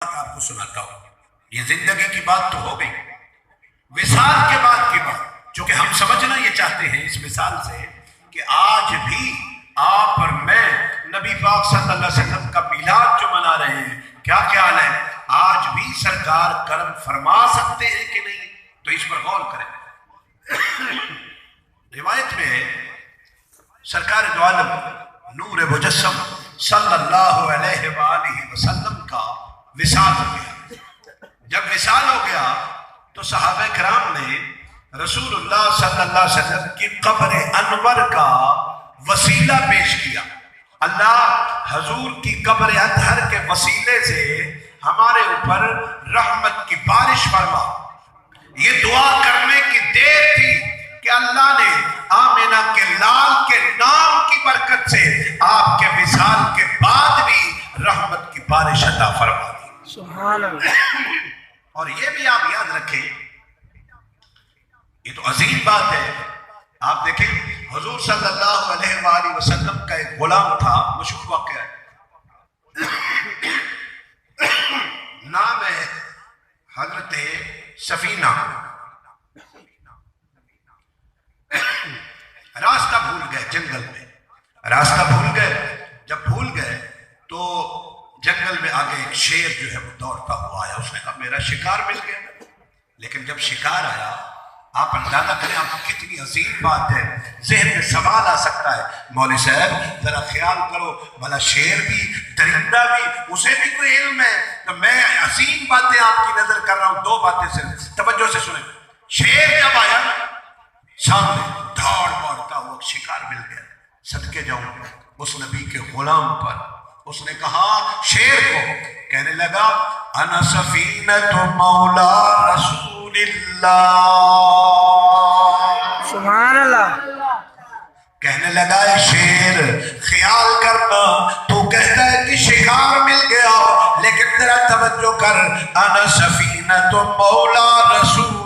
آپ کو سناتا ہوں. یہ زندگی کی بات تو ہو گئی، وصال کے بعد کی بات، چونکہ ہم سمجھنا یہ چاہتے ہیں اس مثال سے کہ آج بھی آپ اور میں نبی پاک صلی اللہ علیہ وسلم کا میلاد جو منا رہے ہیں، کیا خیال ہے آج بھی سرکار کرم فرما سکتے ہیں کہ نہیں؟ تو اس پر غور کریں. روایت میں ہے سرکار دو عالم نور مجسم صلی اللہ علیہ وآلہ وسلم کا وصال ہو گیا. جب وصال ہو گیا تو صحابہ کرام نے رسول اللہ صلی اللہ علیہ وسلم کی قبر انور کا وسیلہ پیش کیا. اللہ حضور کی قبر اطہر کے وسیلے سے ہمارے اوپر رحمت کی بارش فرما. یہ دعا کرنے کی دیر تھی کہ اللہ نے آمینہ کے لال کے نام کی برکت سے آپ کے وصال کے بعد بھی رحمت کی بارش عطا فرما دی. سبحان اللہ. اور یہ بھی آپ یاد رکھیں، یہ تو عظیم بات ہے. آپ دیکھیں حضور صلی اللہ علیہ وآلہ وسلم کا ایک غلام تھا، مشہور واقعہ ہے، نام ہے حضرت سفینہ. راستہ بھول گئے جنگل میں، راستہ بھول گئے. جب بھول گئے تو جنگل میں آگے ایک شیر جو ہے وہ دوڑتا ہوا آیا. اس نے کہا میرا شکار مل گیا. لیکن جب شکار آیا، آپ اندازہ کریں آپ کتنی عظیم بات ہے. ذہن میں سوال آ سکتا ہے مولوی صاحب ذرا خیال کرو، بھلا شیر بھی درندہ بھی اسے بھی کوئی علم ہے. تو میں عظیم باتیں آپ کی نظر کر رہا ہوں، دو باتیں صرف توجہ سے سنیں. شیر جب آیا سامنے دھاڑ مارتا ہوا شکار مل گیا. صدقے جاؤں اس نبی کے غلام پر. اس نے کہا شیر کو، کہنے لگا انا سفینۃ مولا رسول اللہ. سبحان اللہ. کہنے لگا اے شیر خیال کرنا، تو کہتا ہے کہ شکار مل گیا، لیکن ذرا توجہ کر، انا سفینۃ مولا رسول